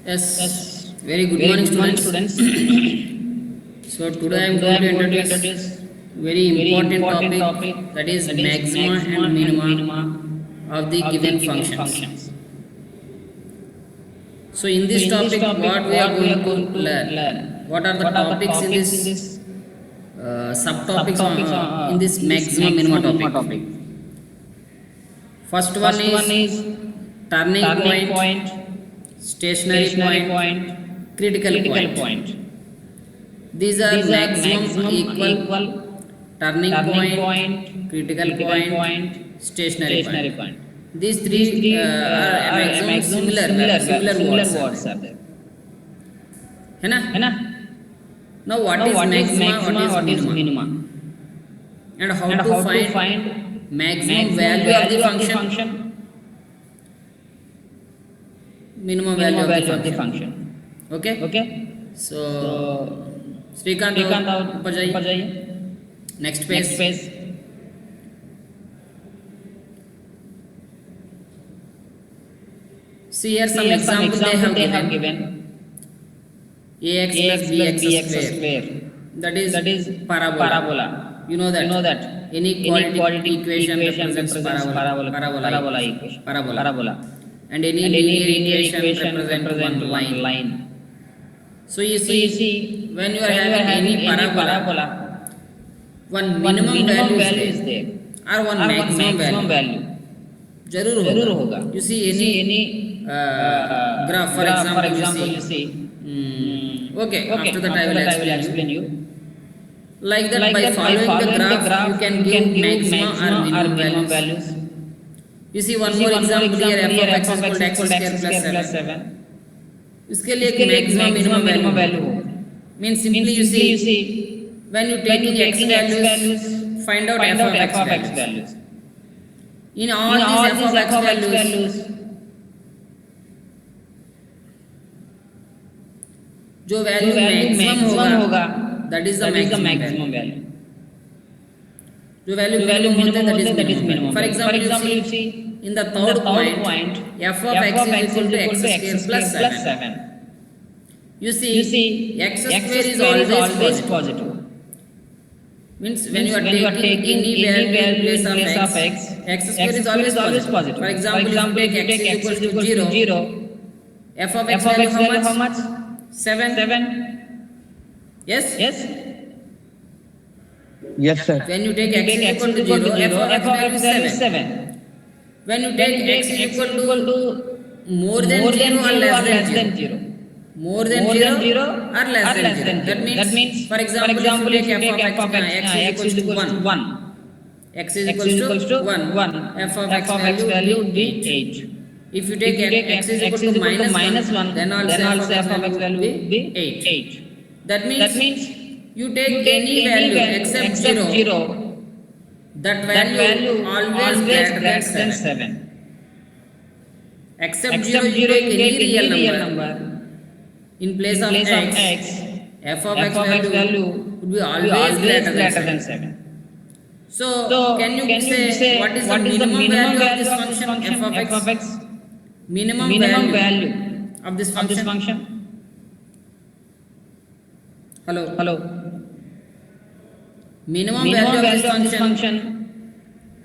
Yes, very good morning, students. So today I am going to introduce very important topic, that is maxima and minima of the given functions. So in this topic, what we are going to learn? What are the topics in this subtopics in this maxima minima topic? First one is turning point, stationary point, critical point. These are maximum equal, turning point, critical point, stationary point. These three are maximum similar words are there. है ना? Now what is maxima? What is minima? And how to find maximum value of the function? Minimum value of the function. Okay. So Srikanth ऊपर जाइए. Next page. See here some example they have given. Ax plus bx square. That is parabola. You know that. Any quadratic equation represents parabola. And any linear equation represents one line. So you see, when you are having any parabola, one minimum value is there, or one maximum value. जरूर होगा. You see any graph, for example, you see. Okay. After that I will explain you. Like that, by following the graph, you can give maximum or minimum values. You see one more example here, f of x is equal to x square plus 7. इसके लिए एक maximum minimum value means simply you see when you taking x values, find out f of x values. In all these f of x values, जो value maximum होगा, that is the maximum value. जो value minimum होता है, that is minimum. For example, you see in the third point, f of x is equal to x square plus 7. You see x square is always positive. Means when you are taking any value in place of x square is always positive. For example, if you take x is equal to 0, f of x value how much? 7. Yes. Yes, sir. When you take x is equal to 0, f of x value is 7. When you take x is equal to more than 0 or less than 0. More than 0 or less than 0. That means, for example, if you take f of x is equal to 1. X is equal to 1. F of x value would be 8. If you take x is equal to minus 1, then also f of x value will be 8. That means you take any value except 0, that value always greater than 7. Except 0, you take any real number. In place of x, f of x value would be always greater than 7. So can you say what is the minimum value of this function f of x? Minimum value of this function. Hello. Minimum value of this function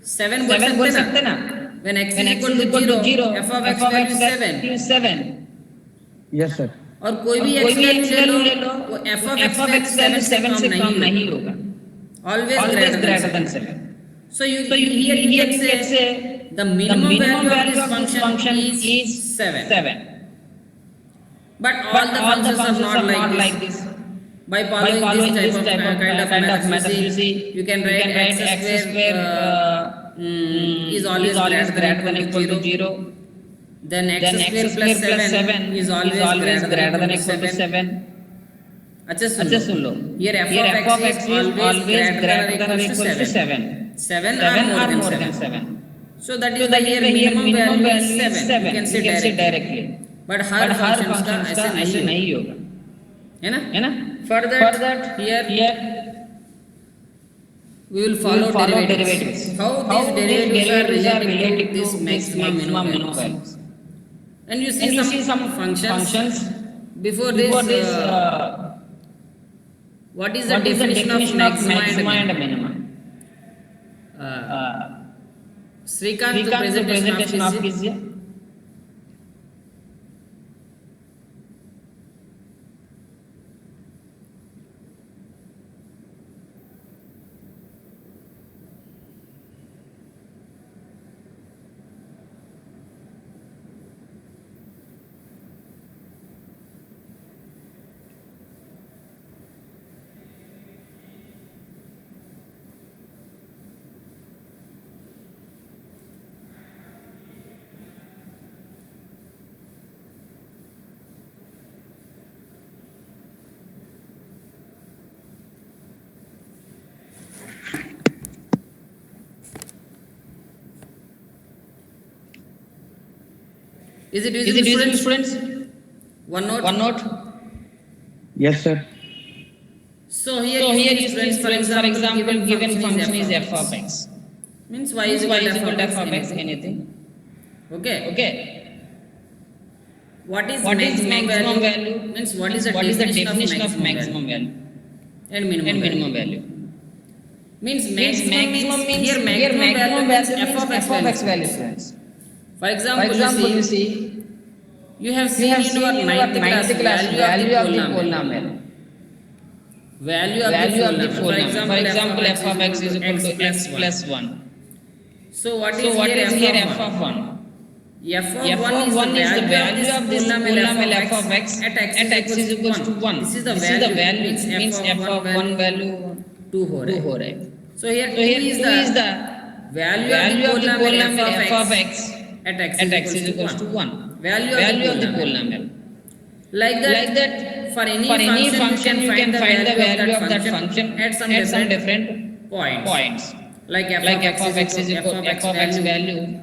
7 बोल सकते ना. When x is equal to 0, f of x value is 7. Yes, sir. और कोई भी x value ले लो, वो f of x value 7 से कम नहीं होगा. Always greater than 7. So here you can say the minimum value of this function is 7. But all the functions are not like this. By following this type of kind of method, you see, you can write x square is always greater than equal to 0. Then x square plus 7 is always greater than equal to 7. अच्छा सुन लो. Here f of x is always greater than equal to 7. 7 or more than 7. So that is the here minimum value is 7. You can say directly. But her functions का ऐसे नहीं होगा. है ना? For that here we will follow derivatives. How these derivatives are related to this maximum minimum values. And you see some functions. Before this, what is the definition of maxima and minima? Srikanth, the presentation of कीजिए. Is it useful, students? One note. Yes, sir. So here you students, for example, given function is f of x. Means y is equal to f of x, anything. Okay. What is maximum value? Means what is the definition of maximum value? And minimum value. Means maximum means here maximum value f of x value, students. For example, you see, you have seen in your 9th class value of the polynomial. Value of the polynomial. For example, f of x is equal to x plus 1. So what is here f of 1? F of 1 is the value of this polynomial f of x at x is equal to 1. This is the value. Means f of 1 value 2 हो रहा है. So here 2 is the value of the polynomial f of x at x is equal to 1. Value of the polynomial. Like that, for any function you can find the value of that function at some different points. Like f of x is equal to f of x value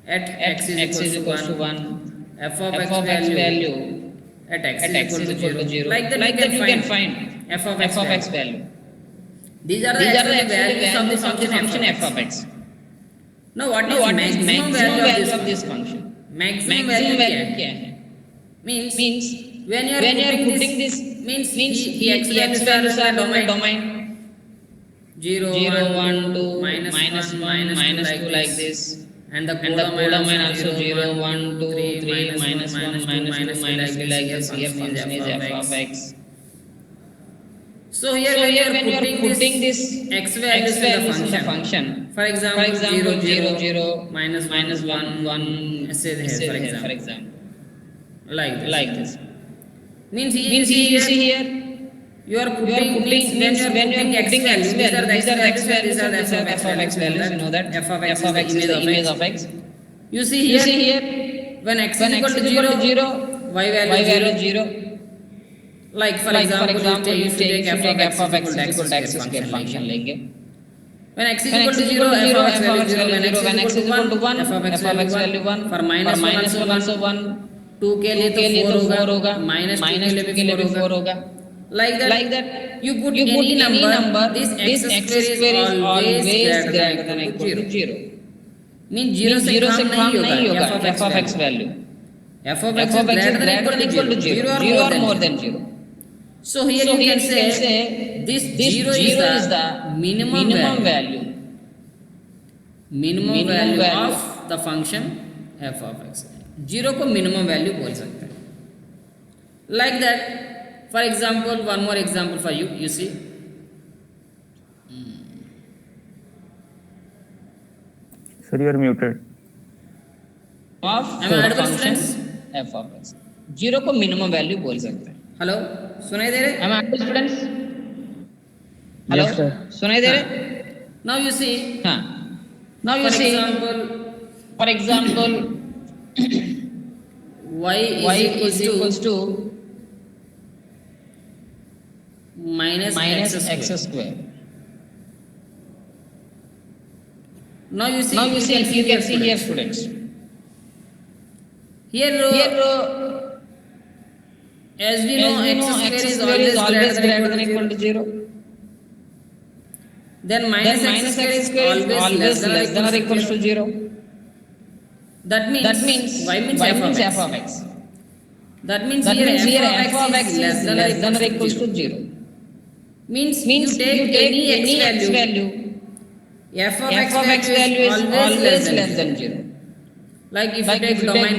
at x is equal to 1. F of x value at x is equal to 0. Like that you can find f of x value. These are the values of the function f of x. Now what is maximum value of this function? Maximum value क्या है? Means when you are putting this means the x values are domain 0, 1, 2, minus 1, minus 2 like this, and the codomain also 0, 1, 2, 3, minus 1, minus 2, minus 3 like this. Here function is f of x. So here when you are putting this x values in the function, for example 0, 0, 0, minus 1, 1, ऐसे for example, like this. Means you see here, you are putting when you are putting x values, these are the x values, these are the f of x values. You know that f of x is the image of x. You see here, when x is equal to 0, y value 0. Like for example, you take f of x is equal to x square function लेंगे. When x is equal to 0, f of x value 0. When x is equal to 1, f of x value 1. For minus 1 also 1. 2 के लिए तो 4 होगा. minus 2 के लिए भी 4 होगा. Like that, you put any number, this x square is always greater than equal to 0. Means 0 से कम नहीं होगा f of x value. f of x is greater than equal to 0 or more than 0. So here you can say this 0 is the minimum value. Minimum value of the function f of x. 0 को minimum value बोल सकते हैं. Like that, for example, one more example for you. You see, Sir, you are muted. of function f of x. 0 को minimum value बोल सकते हैं. Hello, सुनाई दे रहे? Am I audible, students? Hello, Yes, sir. सुनाई दे रहे? Now you see, for example, y is equals to minus x square. Now you can see here, students. Here, as we know, x square is always greater than equal to 0. Then minus x square is always less than or equal to 0. That means y means f of x. That means here f of x is less than or equals to 0. Means you take any x value, f of x value is always less than 0. Like if you take domain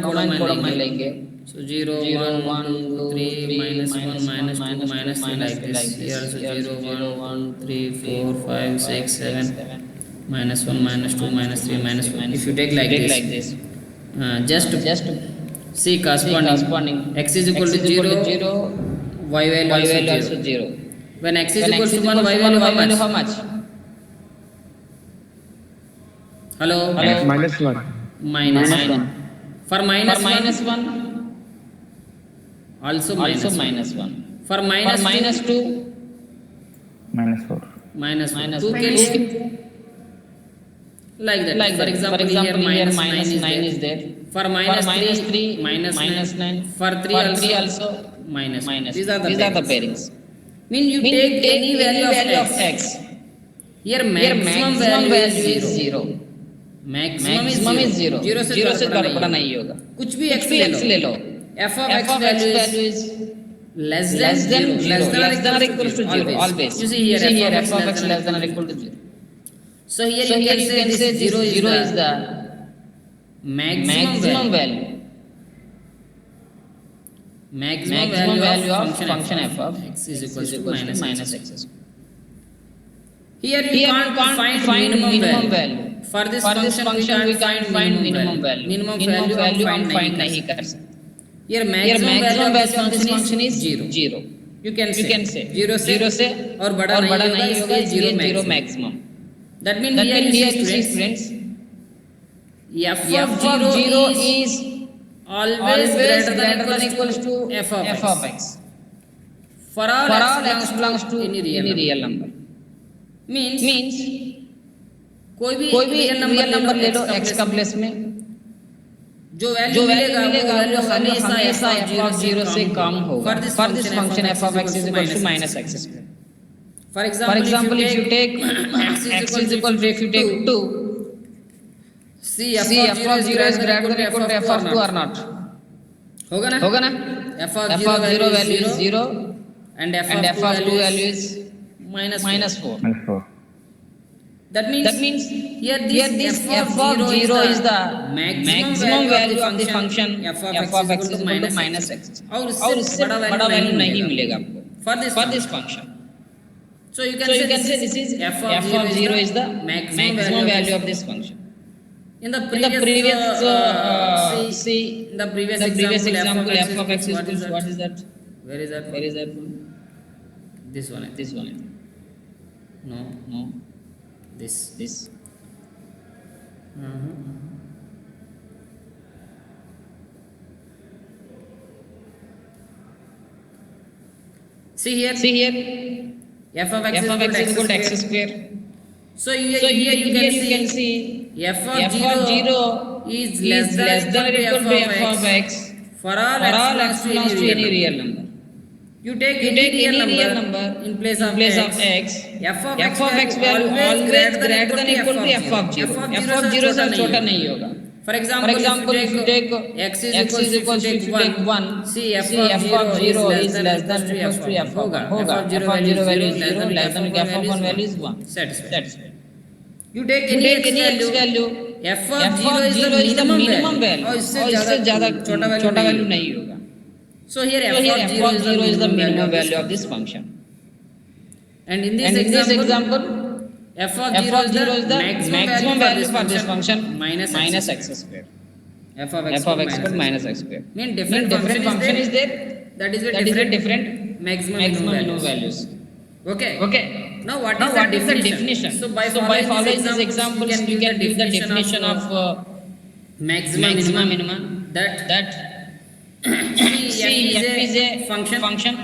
codomain लेंगे, so 0 1 2 3 minus 1 minus 2 minus 3 like this. Here so 0 1 3 4 5 6 7 minus 1 minus 2 minus 3 minus 4. If you take like this, just see corresponding x is equal to 0, y value also 0. When x is equal to 1, y value how much? Hello? Minus 1. Minus 1. For minus 1, also minus 1. For minus 2, Minus 4. minus 2 के लिए like that. For example, here minus 9 is there. For minus 3, minus 9. For 3 also minus. These are the pairings. Mean you take any value of x. Here maximum value is 0. Maximum is 0. 0 से गड़बड़ा नहीं होगा. कुछ भी x ले लो. f of x value is less than or equal to 0 always. You see here f of x less than or equal to 0. So here you can say 0 is the maximum value. Maximum value of function f of x is equal to minus x. Here you can't find minimum value. For this function we can't find minimum value. Minimum value हम find नहीं कर सकते. Here maximum value of this function is 0. You can say 0 से और बड़ा नहीं होगा इसलिए 0 maximum. That means here you see students, f of 0 is always greater than or equals to f of x. For all x belongs to any real number. Means कोई भी real number ले लो x का place में, जो value मिलेगा वो value हमेशा f of 0 से कम होगा. For this function f of x is equal to minus x square. For example, if you take x is equal to if you take 2, see f of 0 is greater than equal to f of 2 or not? होगा ना? f of 0 value is 0 and f of 2 value is minus 4. That means here this f of 0 is the maximum value of the function f of x is equal to minus x. और उससे बड़ा value नहीं मिलेगा आपको for this function. So you can say this is f of 0 is the maximum value of this function. In the previous example f of x is equal to what is that? Where is that? This one. No. This. See here. F of x is equal to x square. So here you can see f of 0 is less than or equal to f of x for all x belongs to any real number. You take any real number in place of x. f of x value always greater than equal to f of 0. f of 0 से छोटा नहीं होगा. For example, if you take x is equal to 1, see f of 0 is less than or equal to f of 1. f of 0 value is 0, less than f of 1 value is 1. Satisfied. You take any x value, f of 0 is the minimum value. और इससे ज़्यादा छोटा value नहीं होगा. So here f of 0 is the minimum value of this function. And in this example, f of 0 is the maximum value for this function minus x square. f of x square minus x square. Mean different function is there. That is with different maximum values. Okay. Now what is the definition? So by following these examples, you can give the definition of maximum minimum. That see f is a function.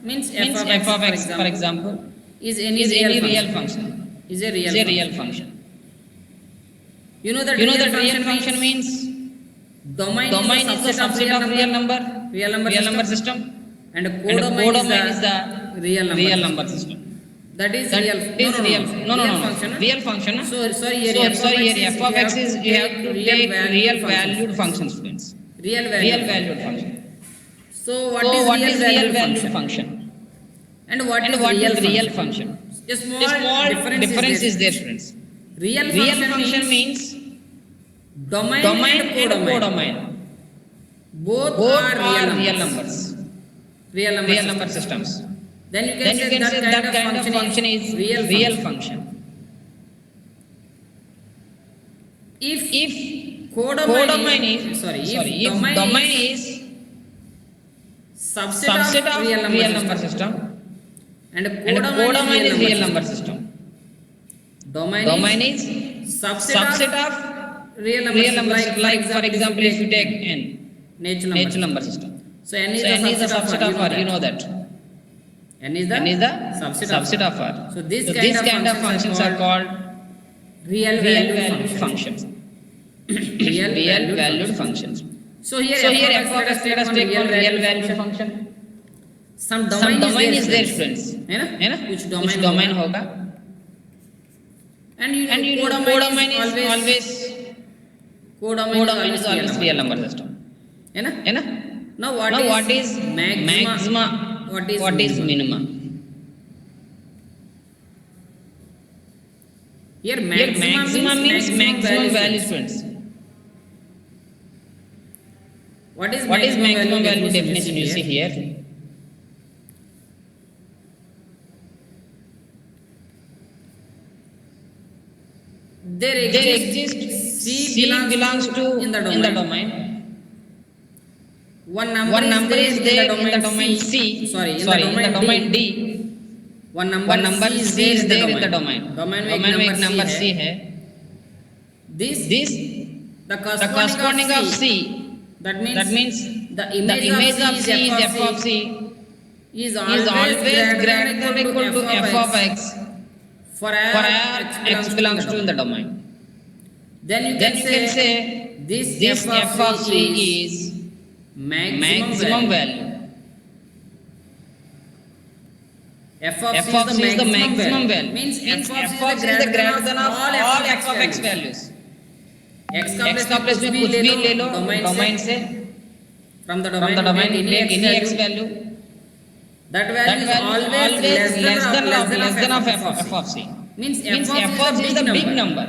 Means f of x, for example, is any real function. Is a real function. You know that real function means domain is the subset of real number system, and codomain is the real number system. that is that real. is real. No, real function. Real function. So sorry, here F of x is you have to take real valued functions, students. Real Real valued function. So what So is what real is real valued valued function? function? And what And is what real is real function? function? A small, A small difference is there, students. Real Function means domain, domain and and codomain. codomain. Both Both are real numbers. Real Real number systems. Then you can say that kind of function is real function. If Codomain is if domain is subset of real number system and and codomain is real number system. Domain is subset of real number system. Like for example, if you take n, nature number system. So n So n is the subset of R. You know that. N is N is the subset of R. So this kind of functions are called real valued functions. Real valued functions. So here f of x let us take one real valued function. Some domain is there, friends. है ना? Which domain होगा? And you know codomain is always real number system. है ना? Now what is maxima? What is minima? Here maxima means maximum value, friends. What is maximum value definition you see here? There exists C belongs to in the domain. One number is there in the domain C. Sorry, in the domain D. One number C is there in the domain. Domain में एक number C है. This the corresponding of C. That means the image of C is f of C is always greater than equal to f of x for x belongs to in the domain. Then you can say this f of C is maximum value. F of C is the maximum value. Means f of C is the greater than of all f of x values. x का place में कुछ भी ले लो domain से. From the domain take any x value. That value is always less than of f of C. Means f of C is the big number.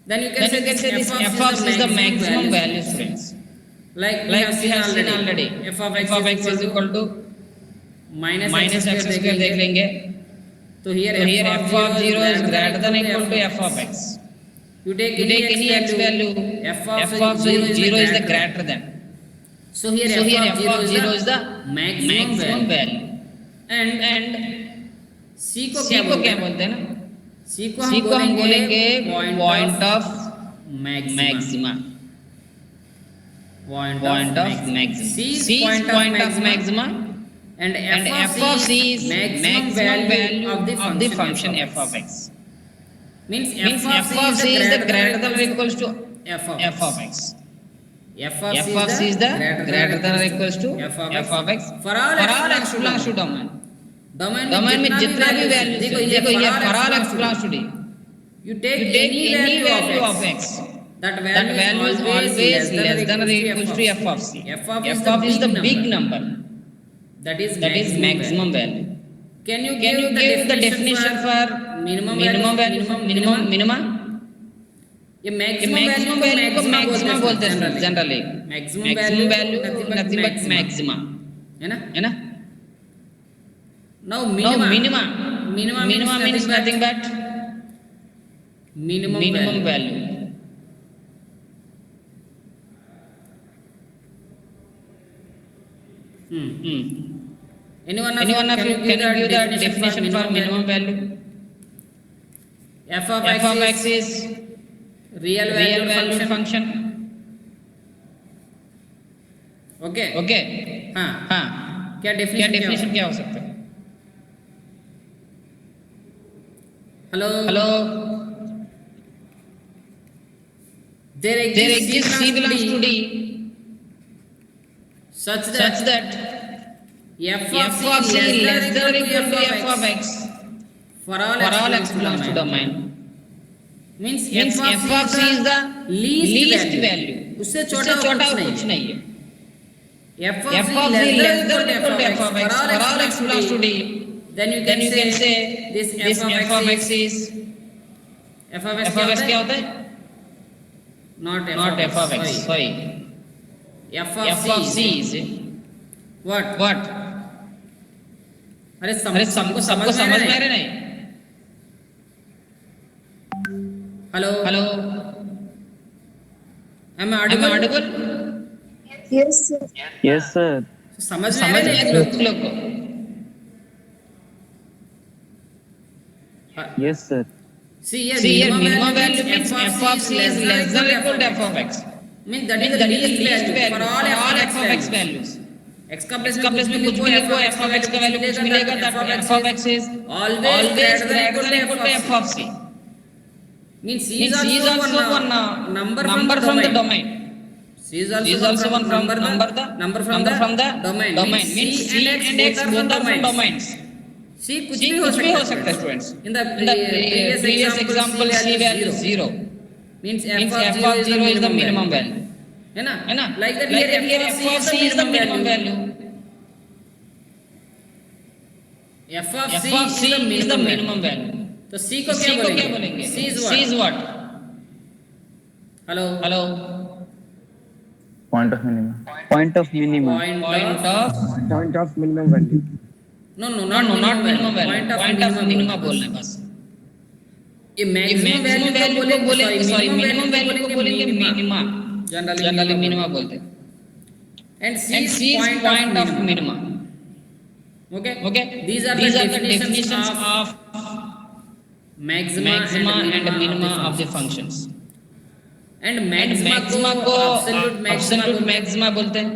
Then you can say this f of C is the maximum value, friends. Like we have seen already. f of x is equal to minus x square देख लेंगे. तो here f of 0 is greater than equal to f of x. You take any x value, f of 0 is the greater than. So here f of 0 is the maximum value. And C को क्या बोलते हैं ना? C को हम बोलेंगे point of maxima. Point of maxima. C is point of maxima. And f of C is maximum value of the function f of x. Means f of C is the greater than or equals to f of x. F of C is the greater than or equals to f of x for all x belongs to domain. Domain में जितना भी value देखो ये for all x belongs to D. You take any value of x. That value is always less than or equals to f of C. F of is the big number. That is maximum value. Can you give the definition for minimum minima? ये maximum value को maxima बोलते हैं generally. Maximum value nothing but maxima. है ना? Now minima means nothing but minimum value. Anyone of you can give the definition for minimum value? F of x is real valued function. Okay. हाँ. क्या definition क्या हो सकता है? Hello. There exists C belongs to D such that f of c less than or equal to f of x for all x belongs to domain. Means f of c is the least value. उससे छोटा कुछ नहीं है. f of c less than or equal to f of x for all x belongs to D. Then you can say this f of x is f of x क्या होता है? Not f of x. Sorry. f of c is what? अरे सबको समझ में आ रहा है? Hello. Am I audible? Yes, sir. Yes, sir. समझ में आ रहा है लोग को? Yes, sir. See here, minimum value means f of c is less than or equal to f of x. Means that is the least value for all f of x values. x का place में कुछ भी लिखो, f of x का value कुछ मिलेगा, that f of x is always greater than equal to f of c. Means c is also one number from the domain. C is also one number from the domain. Means c and x both are from domains. C कुछ भी हो सकता है students. In the previous example c value is 0. Means f of 0 is the minimum value. है ना? Like that here f of c is the minimum value. f of c is the minimum value. तो c को क्या बोलेंगे? c is what? Hello. Point of minimum. Point of minimum. Point of minimum value. No, not minimum value. Point of minimum बोलना है बस. ये maximum value को बोलेंगे, sorry, minimum value को बोलेंगे minima. Generally minima बोलते हैं. And c is point of minimum. Okay. These are the definitions of maxima and minima of the functions. And maxima को absolute maxima बोलते हैं.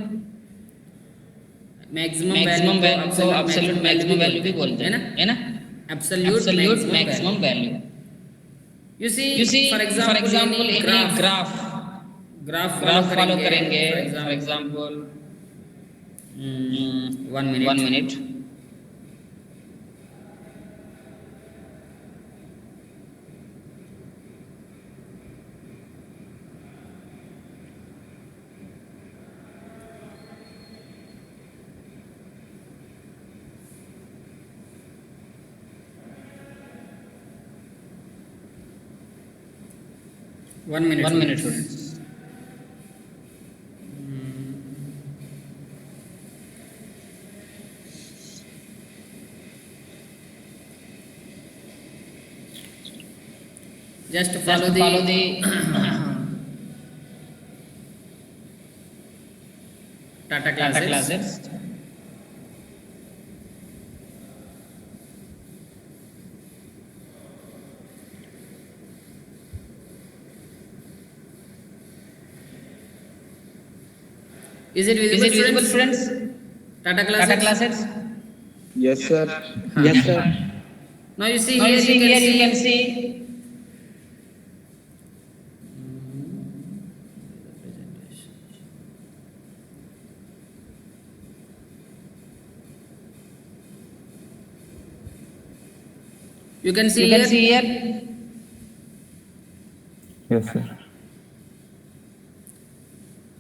Maximum value को absolute maximum value भी बोलते हैं है ना? Absolute maximum value. You see, for example, any graph follow करेंगे. For example, 1 minute. One minute, students. Just follow the Tata classes. Is it visible, friends? Tata classes? Yes, sir. Yes, sir. Now you see here you can see. You can see here. Yes, sir.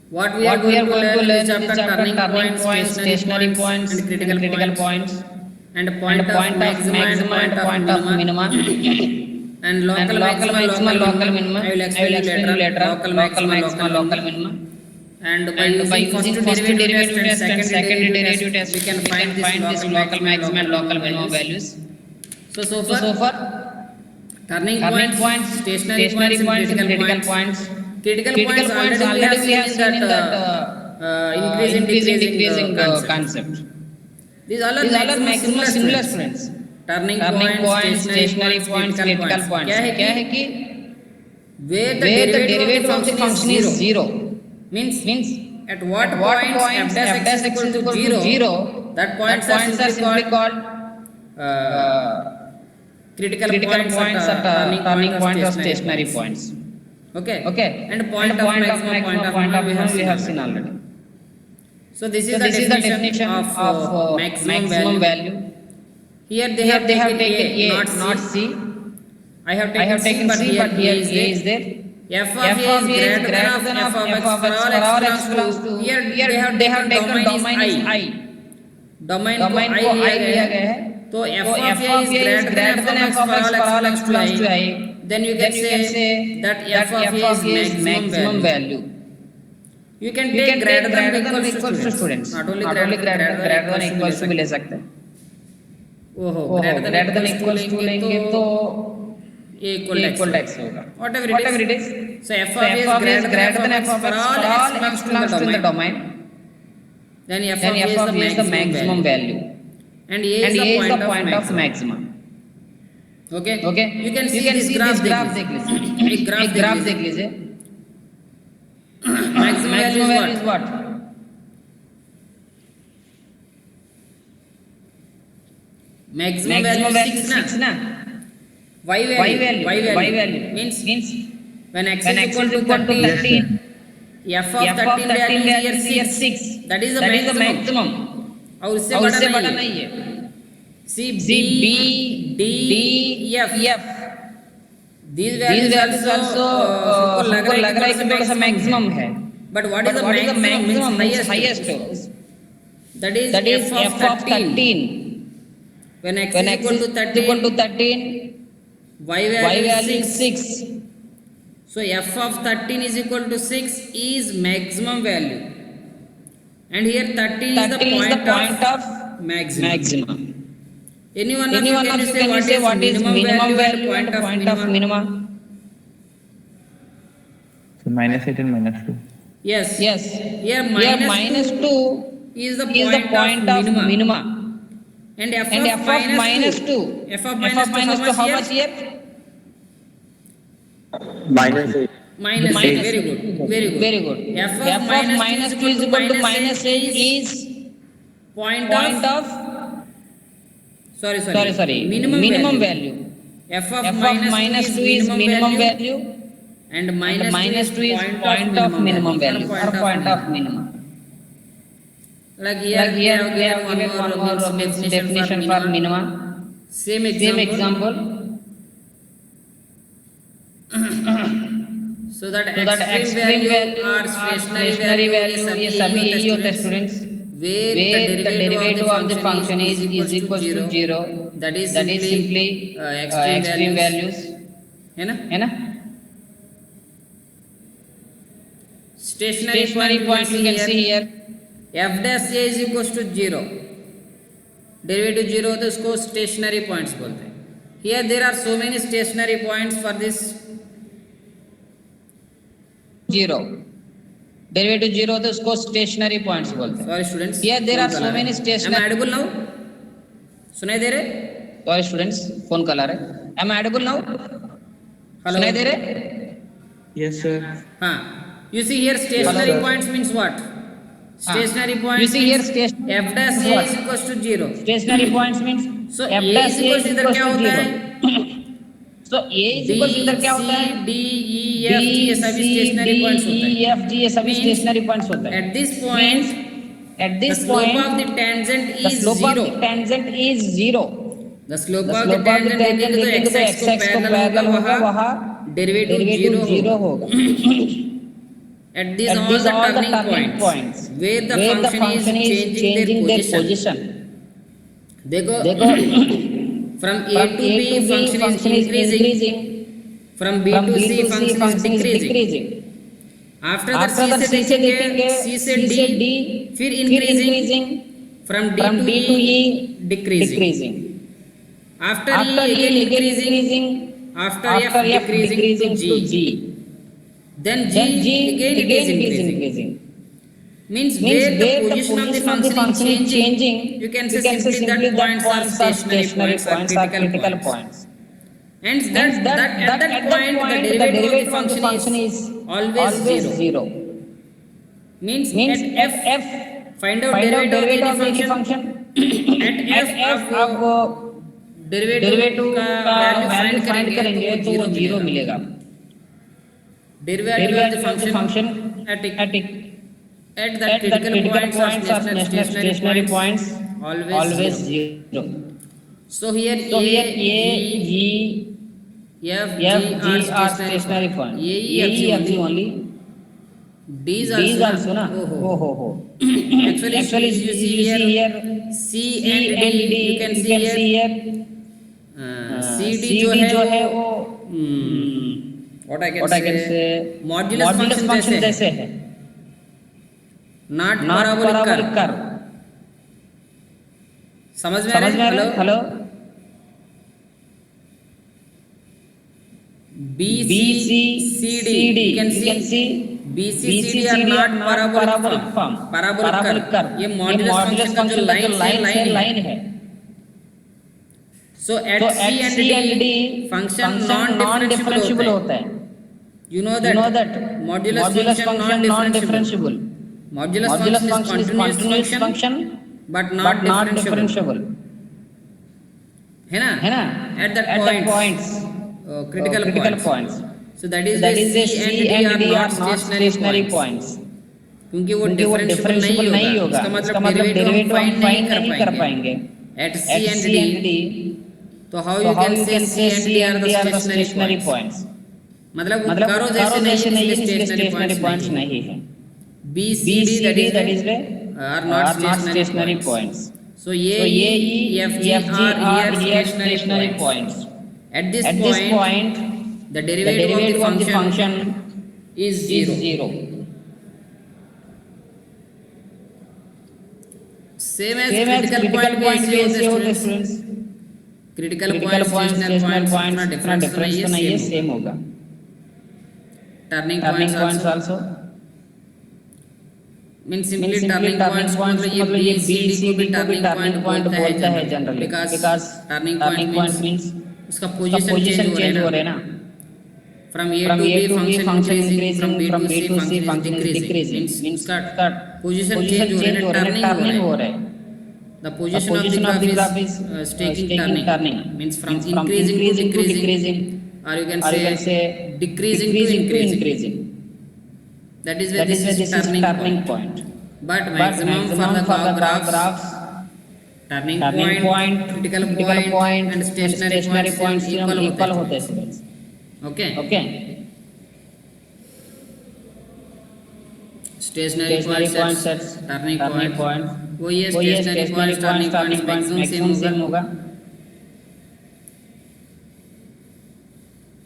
What we are going to learn is chapter turning points, stationary points, and critical points, and point of maxima and point of minima, and local maxima, local minima. I will explain you later. Local maxima, local minima. And by using first derivative test and second derivative test, we can find this local maxima and local minimum values. So far, turning points, stationary points, and critical points. Critical points already we have seen in that increasing concept. These all are maximum similar friends. Turning points, stationary points, critical points. क्या है कि where the derivative of the function is 0 means at what point f dash x equal to 0, that points are simply called critical points or turning points or stationary points. Okay. And point of maximum, point of minimum we have seen already. So this is So the this is the definition of maximum value. Here they have taken A, not C. I have taken C, but here A is there. F of A is greater than of f of x for all x belongs to. Here they have taken domain is I. Domain Domain को को I I लिया गया है. तो तो f of A is greater than f of x for all x belongs to I. Then you can say that f of A is maximum value. You can take greater than equals to students. Not only greater than equals to भी ले सकते हैं. ओहो greater than equals to लेंगे तो A equal to x होगा. whatever it is. So f of A is greater than f of x for all x belongs to the domain. Then f of A is the maximum value. And A is the point of maximum. Okay. You can see this graph देख लीजिए. एक graph देख लीजिए. Maximum value is what? Maximum value is 6 na. Y value means when x is equal to 13, f of 13 value is here 6. That is the maximum. और उससे बड़ा नहीं है. C, B, D, F. These values also सबको लग रहा है कि थोड़ा सा maximum है. But what is the maximum? Means highest. That is f of 13. When x is equal to 13, y value is 6. So f of 13 is equal to 6 is maximum value. And here 13 is the point of maximum. Anyone of you can say what is minimum value and point of minima? So -8 and -2. Yes. Here minus 2 is the point of minima. And f of minus 2. F of minus 2 how much here? -8. Minus 8. Very good. F of minus 2 is equal to minus 8 is point of sorry. Minimum value. F of minus 2 is minimum value. And minus 2 is point of minimum value or point of minimum. Like here we have one more definition for minima. Same example. So that extreme value or stationary value ये सभी यही होते हैं students. Where the derivative of the function is equal to 0. That is simply extreme values. है ना? Stationary point you can see here. F dash A is equals to 0. Derivative 0 तो उसको stationary points बोलते हैं. Here there are so many stationary points for this 0. Derivative 0 तो उसको stationary points बोलते हैं. Sorry students. Here there are so many stationary. Am I audible now? सुनाई दे रहे? Sorry students, phone call आ रहा है. Am I audible now? Hello. सुनाई दे रहे? Yes, sir. हाँ. You see here stationary points means what? Stationary points. You see here stationary. F dash A is equals to 0. Stationary points means. So F dash A is इधर क्या होता है? So A is equals to इधर क्या होता है? D, E, F, G ये सभी stationary points होते हैं. E, F, G ये सभी stationary points होते हैं. At this point, the slope of the tangent is 0. The slope of the tangent देखेंगे तो x को पैरेलल होगा वहाँ derivative 0 होगा. At these all the turning points where the function is changing their position. देखो from A to B function is increasing. From B to C function is decreasing. After that C से देखेंगे C से D फिर increasing. From D to E decreasing. After E again increasing. After F decreasing to G. Then G again it is increasing. Means where the position of the function is changing, you can say simply that points are stationary points or critical points. And at that point the derivative of the function is always 0. Means at F find out derivative of the function. At F आप derivative का value find करेंगे तो 0 मिलेगा. Derivative of the function at at that critical points are stationary points always zero. So here A, E, F, G are stationary points. A, E, F, G only. D is also na. Oh. Actually, you see here C and D. You can see here C, D जो है वो what I can say modulus function जैसे है. Not parabolic curve. समझ में आ रहा है? Hello. B, C, D. You can see B, C, D are not parabolic form. Parabolic curve. ये modulus function का जो line है. So at C and D function non-differentiable होता है. You know that modulus function non-differentiable. Modulus function is continuous function but not differentiable. है ना? At that points. Critical points. So that is why C and D are not stationary points. क्योंकि वो differentiable नहीं होगा. इसका मतलब derivative हम find नहीं कर पाएंगे. At C and D. तो how you can say C and D are the stationary points? मतलब वो करो जैसे नहीं stationary points नहीं है. B, C, D that is are not stationary points. So A, E, F, G are here stationary points. At this point, the derivative of the function is zero. Same as critical point ऐसे होते students. Critical point, stationary points इतना difference तो नहीं है, same होगा. Turning points also. Means simply turning points मतलब ये B, C, D को भी turning point बोलता है generally. Because turning point means उसका position change हो रहा है ना. From A to B function increasing, from B to C function is decreasing. Means उसका position change हो रहा है, turning हो रहा है. The position of the graph is taking turning. Means from increasing to decreasing, or you can say decreasing to increasing. That is where this is turning point. But maximum for the graphs, turning point, critical point and stationary points equal होते हैं. Okay. Stationary points sets, turning point. वो ये stationary points, turning points maximum same होगा.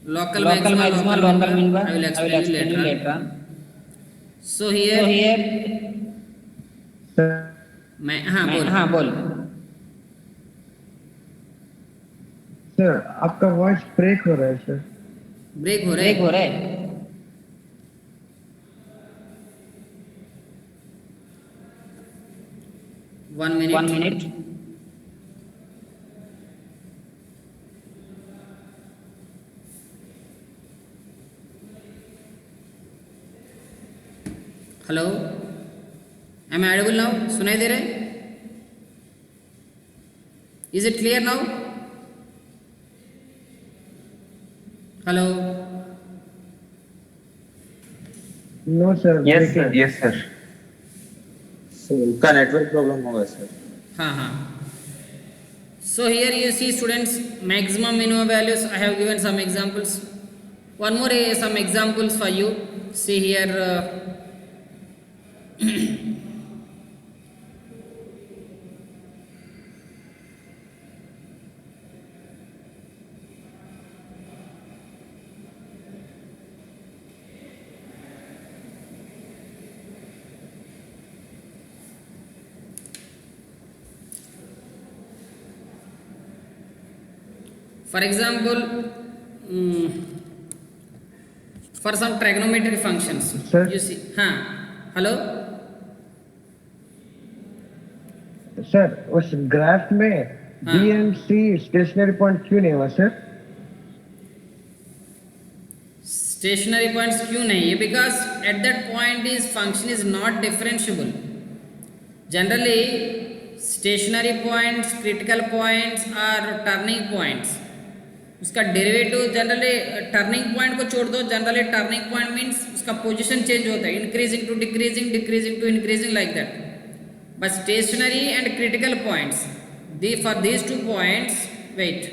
Local maximum, local minimum. I will explain you later on. So here मैं हाँ बोल. Sir आपका voice break हो रहा है सर. ब्रेक हो रहा है. One minute. Hello, am I audible now? सुनाई दे रहे? Is it clear now? Hello. No sir. Yes sir. So उसका नेटवर्क प्रॉब्लम होगा सर. हाँ. So here you see students maximum minimum values. I have given some examples. One more some examples for you. See here. For example, for some trigonometric functions, Sir? you see, hello. Sir उस graph में B and C stationary point क्यों नहीं हुआ sir? Stationary points क्यों नहीं है? Because at that point is function is not differentiable. Generally, stationary points, critical points, or turning points. उसका derivative generally turning point को छोड़ दो, जनरली टर्निंग पॉइंट मीन्स उसका पोजीशन चेंज होता है, increasing to decreasing, decreasing to increasing, like that. But stationary and critical points, for these 2 points, wait,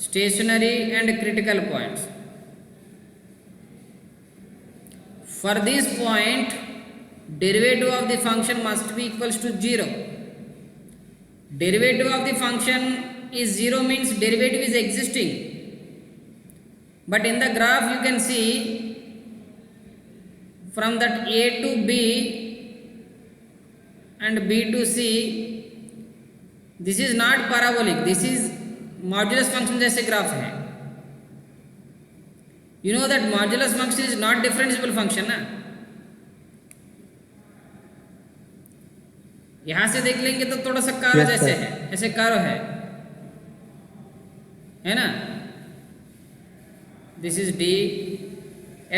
stationary and critical points, for this point derivative of the function must be equals to 0. Derivative of the function is 0 means derivative is existing, but in the graph you can see from that a to b and b to c, this is not parabolic, this is modulus function जैसे graph है. You know that modulus function is not differentiable function ना. यहां से देख लेंगे तो थोड़ा सा कारो Yes, जैसे sir. है, ऐसे कारो है ना. This is D,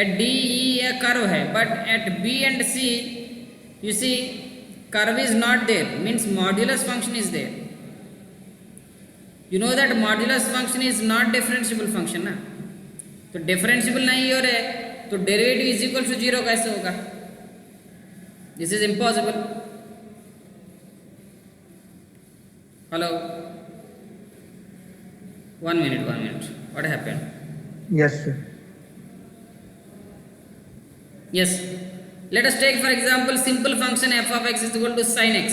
at D E a curve है, but at b and c you see curve is not there, means modulus function is there. You know that modulus function is not differentiable function ना. तो differentiable नहीं हो रहे तो derivative is equal to 0 कैसे होगा? This is impossible. Hello, 1 minute, what happened? Yes, sir. Yes, let us take for example simple function f of x is equal to sin x.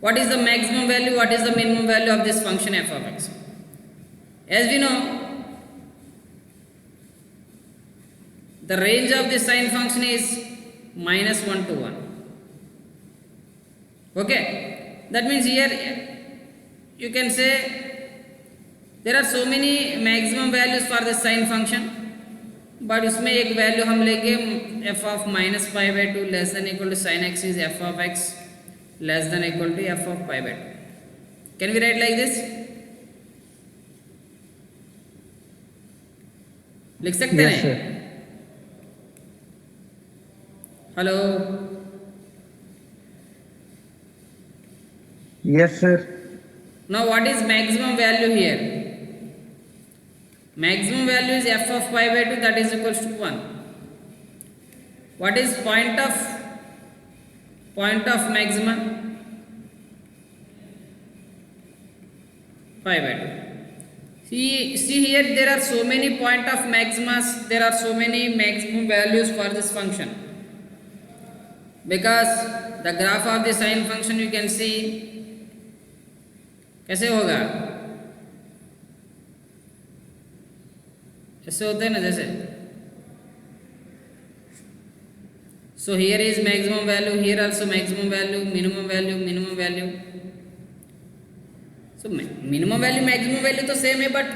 What is the maximum value, what is the minimum value of this function f of x? As we know, the range of the sine function is -1 to 1. Okay, that means here you can say there are so many maximum values for the sine function, but उसमें एक value हम लेंगे f of -π/2 less than equal to sin x is f of x less than equal to f of π/2. Can we write like this? लिख सकते Yes, हैं? sir. Hello, Yes, sir. now what is maximum value here? Maximum value is f of π/2, that is equals to 1. What is point of maxima? π/2. See here, there are so many point of maximas, there are so many maximum values for this function, because the graph of the sine function you can see कैसे होगा, ऐसे होते हैं ना जैसे. So here is maximum value, here also maximum value, minimum value. So minimum value, maximum value तो same है, but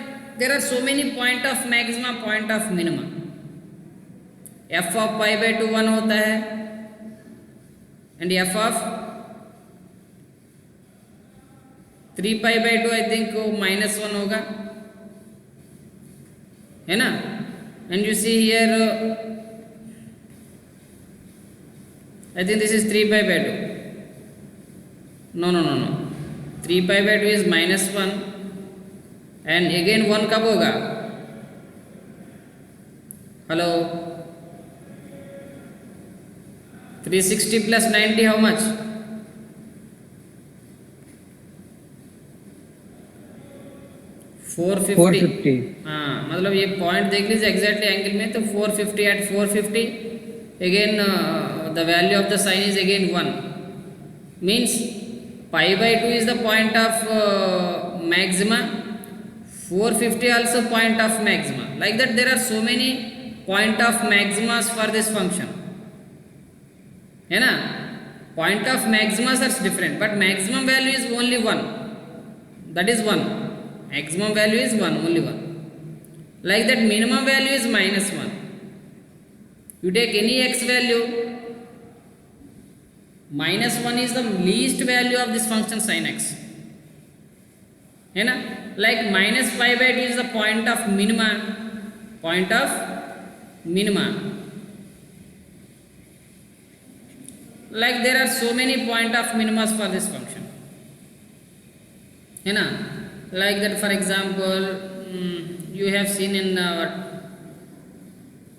there are so many point of maxima, point of minima. f of π/2 1 होता है, and f of 3π/2 I think -1 होगा, है ना. And you see here I think this is 3π/2. No, 3π/2 is -1 and again 1 कब होगा? Hello, 360 plus 90 how much? 450. हाँ, मतलब ये पॉइंट देख लीजिए एग्जैक्टली एंगल में, तो 450 at 450 again the value of the sine is again 1, means π/2 is the point of maxima, 450 also point of maxima. Like that there are so many point of maximas for this function, है ना. Point of maximas are different, but maximum value is only 1, that is 1. Maximum value is 1, only 1. Like that minimum value is -1. You take any x value, -1 is the least value of this function sin x, है ना. Like -π/2 is the point of minima. Like there are so many point of minimas for this function. है ना. Like that, for example, you have seen in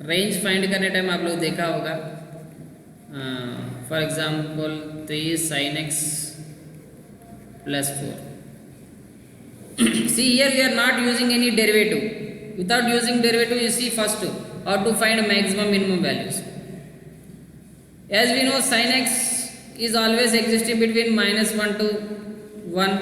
range find करने time आप लोग देखा होगा. For example 3 sin x plus 4. See here we are not using any derivative. Without using derivative, you see first how to find maximum minimum values. As we know, sin x is always existing between -1 to 1.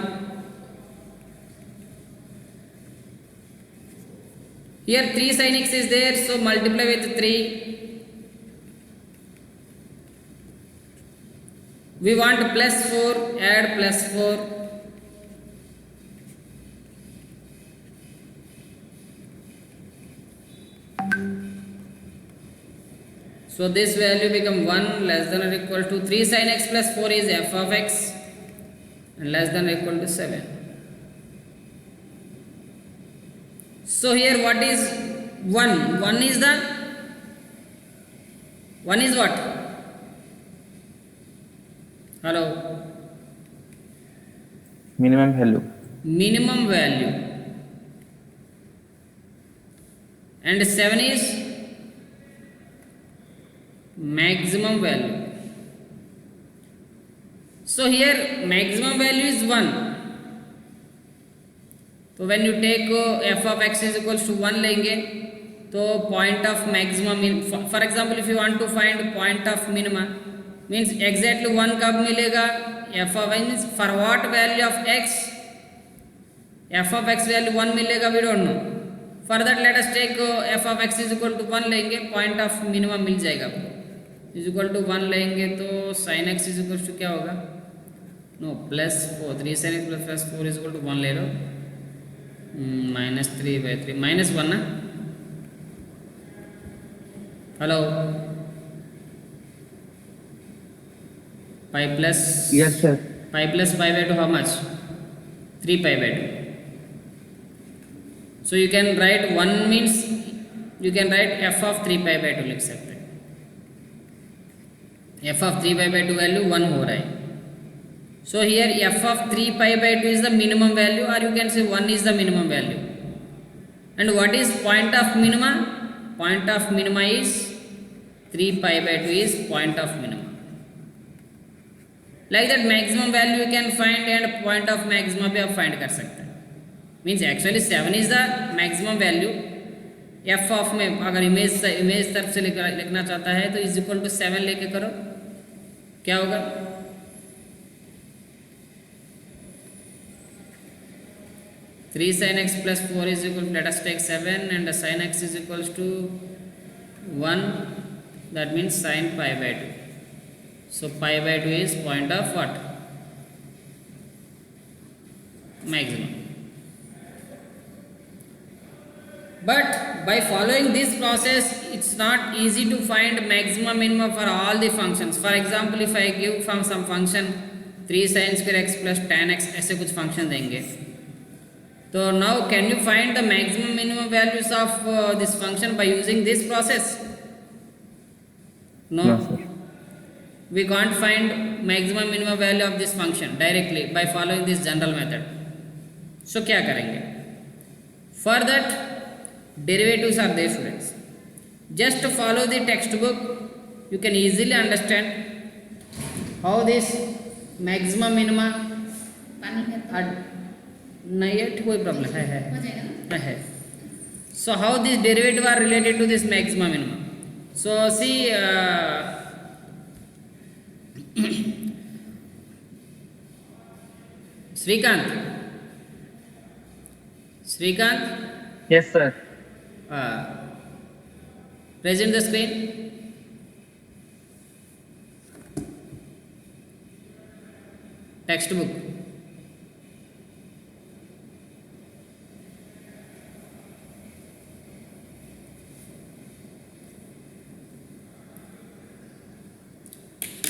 Here 3 sin x is there, so multiply with 3. We want plus 4, add plus 4. So this value become 1 less than or equal to 3 sin x plus 4 is f of x and less than or equal to 7. So here what is 1? 1 is the, 1 is what? Hello? Minimum value. Minimum value. And 7 is maximum value. So here maximum value is 1. तो when you take f of x is equals to 1 लेंगे तो point of maximum, for example if you want to find point of minima means exactly 1 कब मिलेगा, f of x means for what value of x f of x value 1 मिलेगा, we don't know. For that let us take f of x is equal to 1 लेंगे, point of minimum मिल जाएगा आपको. is equal to 1 लेंगे तो sin x is equal to क्या होगा, no plus 4, 3 sin x plus 4 is equal to 1 ले लो, -3/3 -1 ना. Hello, pi plus Yes, sir. pi plus pi by 2 how much, 3 pi by 2. So you can write 1 means you can write f of 3 pi by 2 लिख सकते हैं. f of 3 pi by 2 value 1 हो रहा है. So here f of 3 pi by 2 is the minimum value, or you can say 1 is the minimum value. And what is point of minima? Point of minima is 3 pi by 2 is point of minima. Like that maximum value you can find and point of maxima भी आप find कर सकते हैं. Means actually 7 is the maximum value. f of में अगर image तरफ से लिखना चाहता है तो इज इक्वल टू 7 लेके करो, क्या होगा, three sin x plus 4 is equal to, let us take 7 and the sin x is equals to 1, that means sin pi by 2. So pi by 2 is point of what, maximum. But by following this process it's not easy to find maximum minimum for all the functions. For example if I give from some function 3 sin square x plus tan x ऐसे कुछ function देंगे, तो now can you find the maximum minimum values of this function by using this process? No, No, sir. we can't find maximum minimum value of this function directly by following this general method. So क्या करेंगे, for that derivatives are there students. Just follow the textbook, you can easily understand how this maximum minima नहीं है, कोई problem है. So how these derivative are related to this maximum minimum. So see Srikanth, Yes, sir. present the screen. Textbook.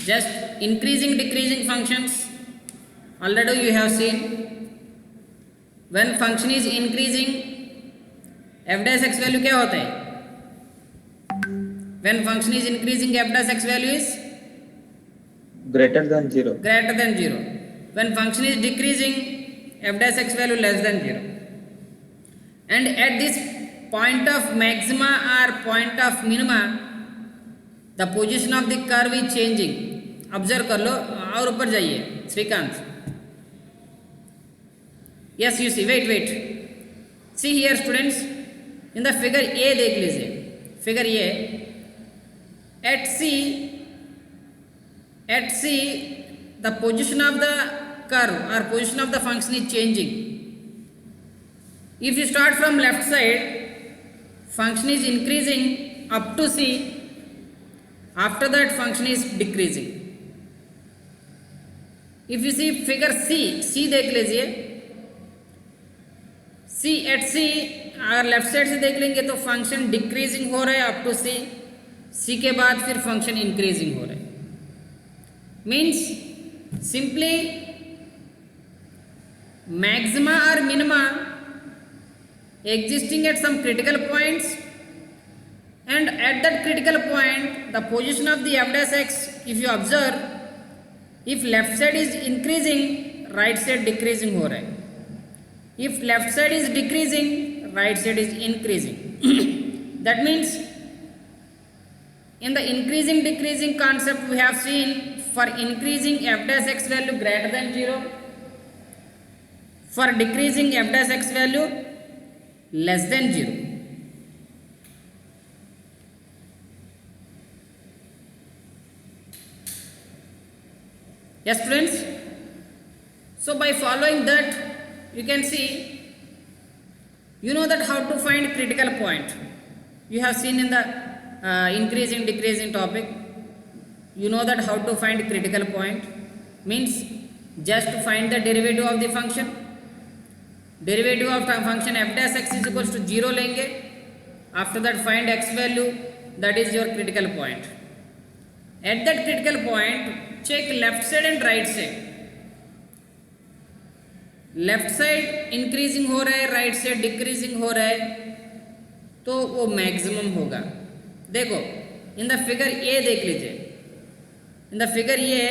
Just increasing decreasing functions already you have seen. When function is increasing f dash x value क्या होता है, when function is increasing f dash x value is greater than 0. greater than 0. When function is decreasing f dash x value less than 0, and at this point of maxima or point of minima the position of the curve is changing. Observe कर लो और ऊपर जाइए Srikanth. Yes you see, wait see here students, in the figure A देख लीजिए. Figure A, at C the position of the curve और position of the function is changing. If you start from left side, function is increasing up to C, after that function is decreasing. If you see figure C देख लीजिए, C at C अगर left side से देख लेंगे तो function decreasing हो रहा है अप टू C के बाद फिर फंक्शन इंक्रीजिंग हो रहा है. मीन्स सिंपली मैक्सिमा और minima existing at some critical points, and at that critical point the position of the f dash x, if you observe, if left side is increasing, right side decreasing हो रहा है. if left side is decreasing, right side is increasing. that means in the increasing decreasing concept we have seen, for increasing f dash x value greater than 0, for decreasing f dash x value less than 0. Yes students, so by following that you can see, you know that how to find critical point. You have seen in the increasing decreasing topic, you know that how to find critical point means just find the derivative of the function. Derivative of function f dash x is equals to 0 लेंगे. After that find x value, that is your critical point. At that critical point check left side and right side. Left side increasing हो रहा है, right side decreasing हो रहा है, तो वो maximum होगा. देखो इन द फिगर ए देख लीजिए. In the figure A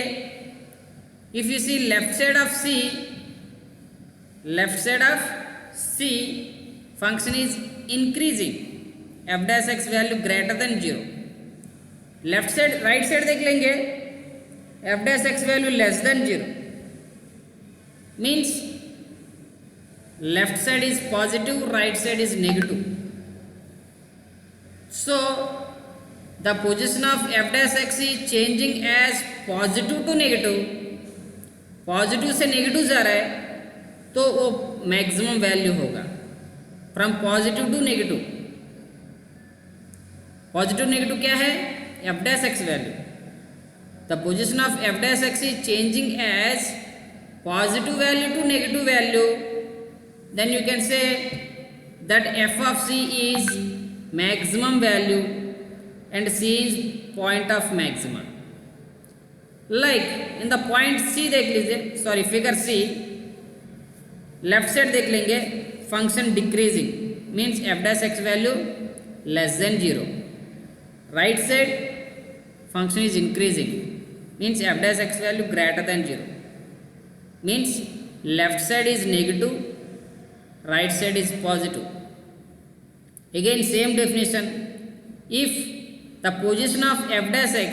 if you see left side of C function is increasing, f dash x value greater than 0. Left side right side देख लेंगे, f dash x value less than 0 means left side is positive, right side is negative. So the position of f dash x is changing as positive to negative. Positive से negative जा रहा है तो वो maximum value होगा. From positive to negative, positive negative क्या है, f dash x value. The position of f dash x is changing as positive value to negative value, then you can say that f of c is maximum value and c is point of maxima. like in the point c देख लीजिए, sorry figure c, left side देख लेंगे, function decreasing means f dash x value less than 0. Right side function is increasing means f dash x value greater than 0. Means left side is negative, right side is positive. Again same definition, if the position of f dash x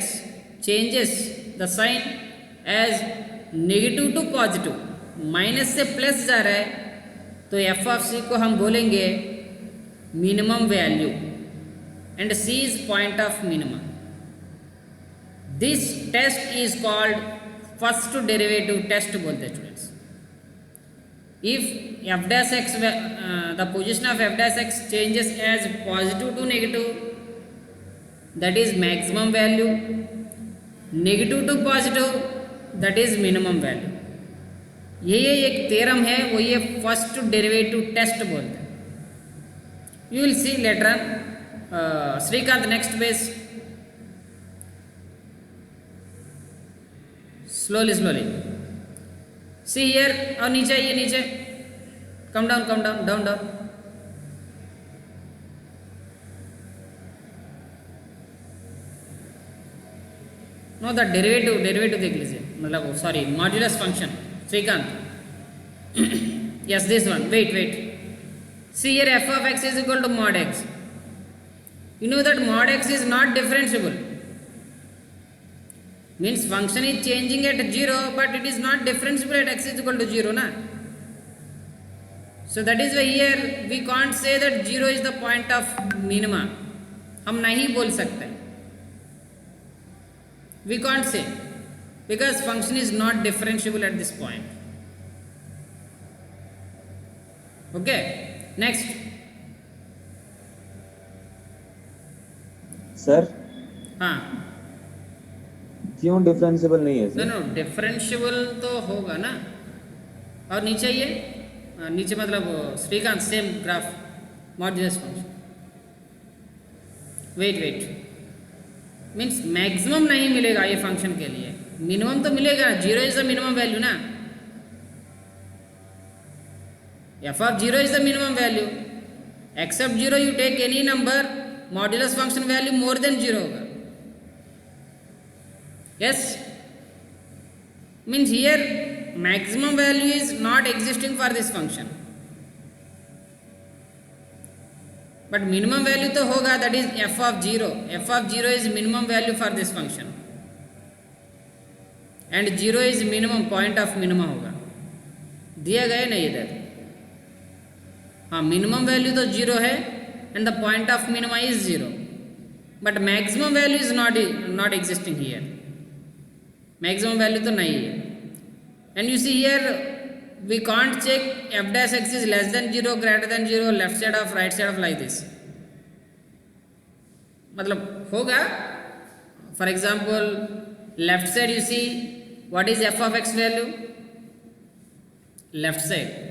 changes the sign as negative to positive, minus से plus जा रहा है, तो f of c को हम बोलेंगे minimum value and c is point of minimum. This test is called first derivative test बोलते हैं students. If f dash x the position of f dash x changes as positive to negative, that is maximum value. Negative to positive, that is minimum value. ये एक theorem है, वो ये first derivative test बोलते हैं. You will see later on. Srikanth next page. Slowly see here, और नीचे आइए, नीचे come down down. No the derivative देख लीजिए, मतलब sorry modulus function. Srikanth Yes, this one. Wait. See here, f of x is equal to mod x. You know that mod x is not differentiable. Means function is changing at 0, but it is not differentiable at x is equal to 0, na? So that is why here we can't say that 0 is the point of minima. हम नहीं बोल सकते. We can't say because function is not differentiable at this point. Okay, next. Sir हाँ, क्यों differential नहीं है sir? No differentiable तो होगा ना. और नीचे ये नीचे मतलब Srikanth same graph modulus function. Wait means maximum नहीं मिलेगा ये फंक्शन के लिए, मिनिमम तो मिलेगा. 0 इज द मिनिमम वैल्यू ना. f of 0 is the minimum value. Except 0 you take any number, modulus function value more than 0 होगा. Yes, means here maximum value is not existing for this function, but minimum value तो होगा, that is f of 0. f of 0 is minimum value for this function and 0 is minimum point of minima होगा. दिया गया नहीं इधर. हाँ, minimum value तो 0 है and the point of minima is 0, but maximum value is not existing here. Maximum value तो नहीं है. And you see here we can't check f dash x is less than 0, greater than 0, left side of right side of like this. मतलब होगा. For example left side you see what is f of x value. Left side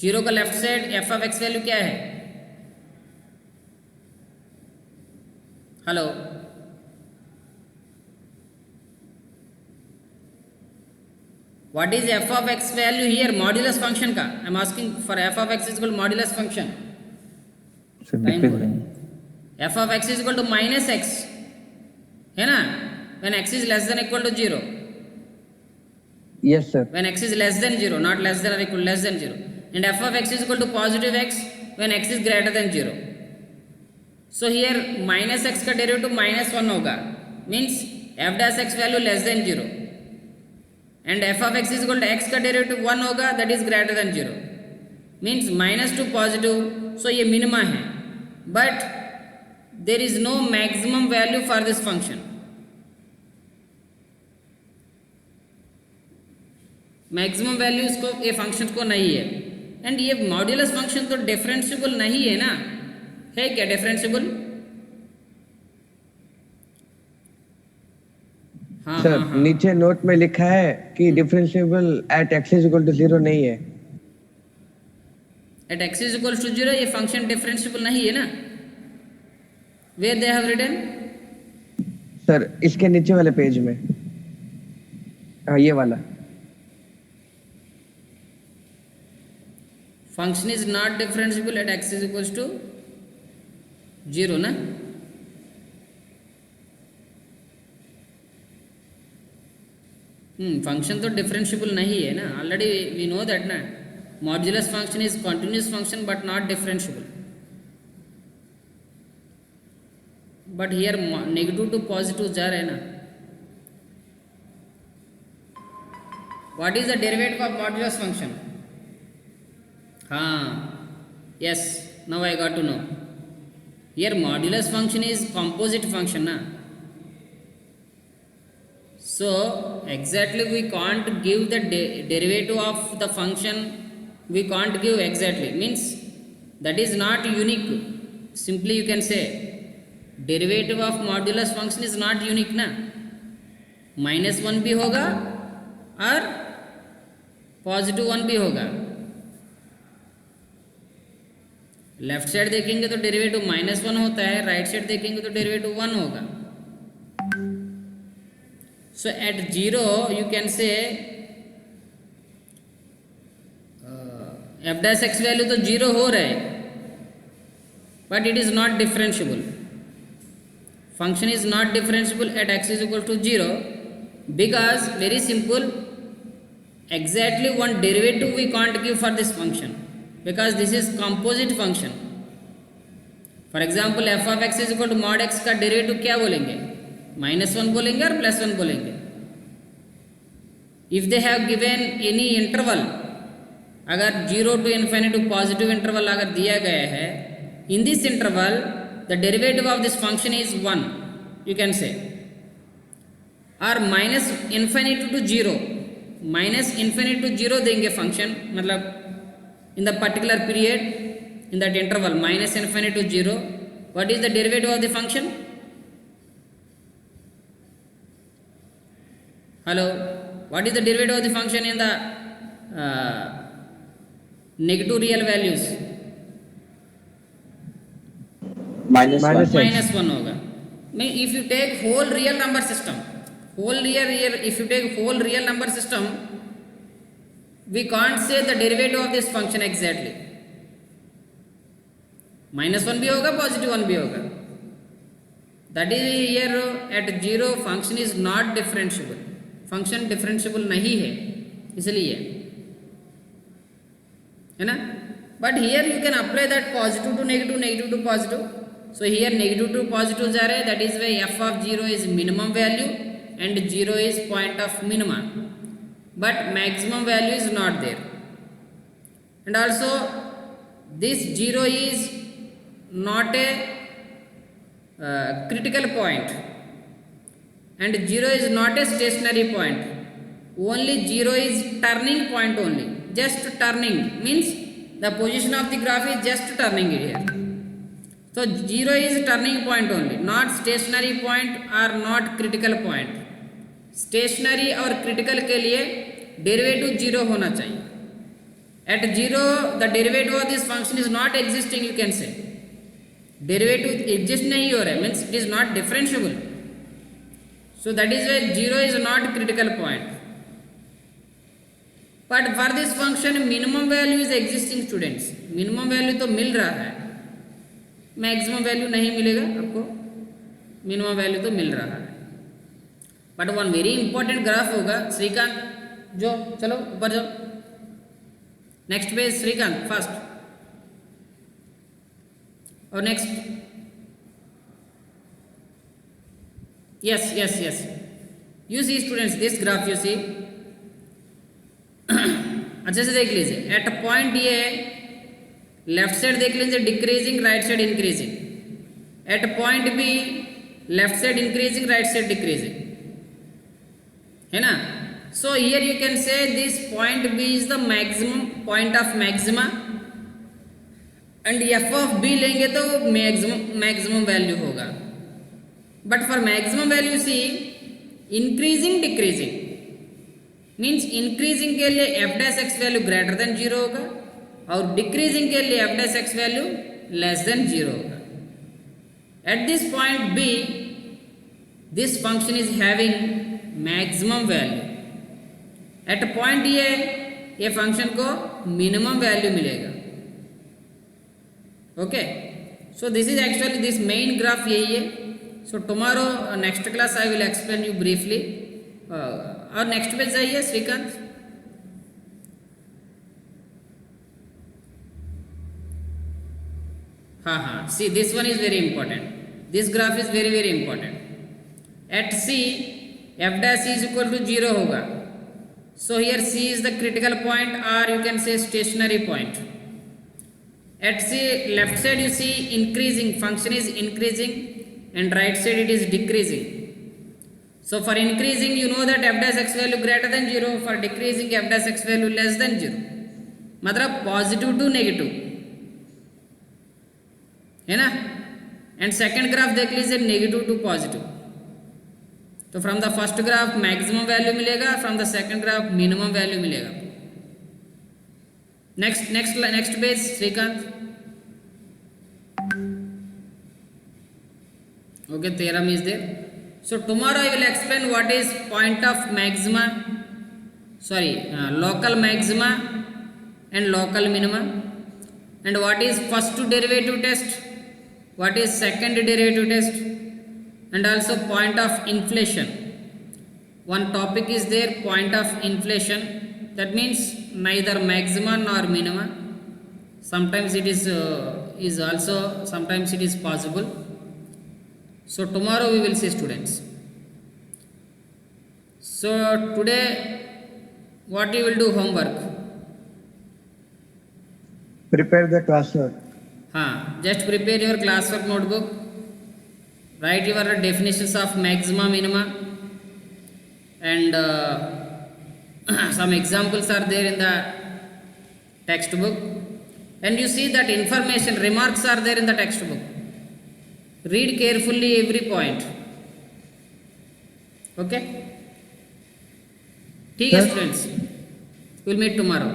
0 का left side f of x value क्या है? Hello, what is f of x value here? Modulus function का. I am asking for f of x is equal modulus function. f of x is equal to minus x है ना, when x is less than or equal to 0. Yes, sir. When x is less than 0, not less than or equal, less than 0. And f of x is equal to positive x when x is greater than 0. So here minus x का derivative minus 1 होगा, means f dash x value less than 0. And f of x is equal to x का derivative 1 होगा, that is greater than 0. Means minus to positive, so ये minima है. But there is no maximum value for this function. Maximum value इसको ये function को नहीं है. And ये मॉड्यूलस फंक्शन तो डिफरेंशिएबल नहीं है ना. है क्या डिफरेंशिएबल? हाँ सर हाँ, हाँ. नीचे नोट में लिखा है कि differentiable at x is equal to 0 नहीं है. At x is equal to 0 ये फंक्शन डिफरेंशिएबल नहीं है ना. Where they have written? Sir इसके नीचे वाले पेज में, हाँ ये वाला. Function is not differentiable at x is equal to 0 ना. फंक्शन तो डिफरेंशिएबल नहीं है ना. ऑलरेडी वी नो दैट ना. Modulus function is continuous function but not differentiable. But here negative to positive जा रहे हैं ना. What is the derivative of modulus function? हाँ, yes, now I got to know. Here modulus function is composite function na. So exactly we can't give the derivative of the function. We can't give exactly, means that is not unique. Simply you can say derivative of modulus function is not unique ना. -1 भी होगा और +1 भी होगा. Left side देखेंगे तो derivative -1 होता है, राइट साइड देखेंगे तो डेरिवेटिव 1 होगा. So at 0 you can say f dash x value तो 0 हो रहा है, but it is not differentiable. Function is not differentiable at x is equal to 0 because very simple, exactly one derivative we can't give for this function because this is composite function. For example, f of x is equal to mod x का derivative क्या बोलेंगे? -1 बोलेंगे और +1 बोलेंगे. If they have given any interval, अगर 0 to infinity to positive interval अगर दिया गया है, in this interval the derivative of this function is 1, you can say, or minus infinity to 0, minus infinity to 0 देंगे function, मतलब in the particular period, in that interval minus infinity to 0, what is the derivative of the function? Hello, what is the derivative of the function in the negative real values? minus Minus 1. x. Minus 1 होगा. If you take whole real number system, if you take whole real number system, we can't say the derivative of this function exactly. -1 भी होगा, +1 भी होगा. That is here at 0 function is not differentiable. Function differentiable नहीं है, इसलिए है ना. But here you can apply that positive to negative, negative to positive. So here negative to positive जा रहे हैं, that is why f of 0 is minimum value and 0 is point of minima. But maximum value is not there. And also this 0 is not a critical point and 0 is not a stationary point. Only 0 is turning point only. Just turning means the position of the graph is just turning it here. So 0 is turning point only, not stationary point or not critical point. Stationary और critical के लिए derivative 0 होना चाहिए. At 0 the derivative of this function is not existing, you can say. Derivative exist नहीं हो रहा है, means it is not differentiable. So that is why 0 is not critical point. But for this function minimum value is existing students. Minimum value तो मिल रहा है, maximum value नहीं मिलेगा आपको, मिनिमम वैल्यू तो मिल रहा है. But one very important graph होगा. श्रीकांत जो, चलो ऊपर जाओ, नेक्स्ट पेज श्रीकांत फास्ट. और next, yes you see students this graph, you see अच्छे से देख लीजिए. एट पॉइंट ये लेफ्ट साइड देख लीजिए decreasing, right side increasing. At point B left side increasing, right side decreasing, है ना. So here you can say this point B is the maximum point of maxima and F of B लेंगे तो maximum value होगा. But for maximum value C increasing decreasing means increasing के लिए F dash X value greater than 0 होगा और decreasing के लिए F dash X value less than 0 होगा. At this point B this function is having maximum value. At point ये function को minimum value मिलेगा. Okay, so this is actually this main graph यही है. So tomorrow next class I will explain you briefly. और next page जाइए श्रीकांत. हाँ, see this one is very important. This graph is very very important. At C, f dash is equal to 0 होगा. So here C is the critical point or you can say stationary point. At C left side you see increasing, function is increasing and right side it is decreasing. So for increasing you know that f dash x value greater than 0, for decreasing f dash x value less than 0. मतलब positive to negative, है ना. And second graph देख लीजिए negative to positive. तो from the first graph maximum value मिलेगा, from the second graph minimum value मिलेगा. Next page Srikanth. Okay, 13 is there. So tomorrow I will explain what is point of maxima, local maxima and local minima, and what is first derivative test, what is second derivative test, and also point of inflation. One topic is there, point of inflation. That means neither maxima nor minima. Sometimes it is also, sometimes it is possible. So tomorrow we will see, students. So today what you will do homework? Prepare the classwork. Just prepare your classwork notebook. Write your definitions of maxima, minima, and some examples are there in the textbook. And you see that information, remarks are there in the textbook. Read carefully every point. Okay? ठीक है, students. We'll meet tomorrow.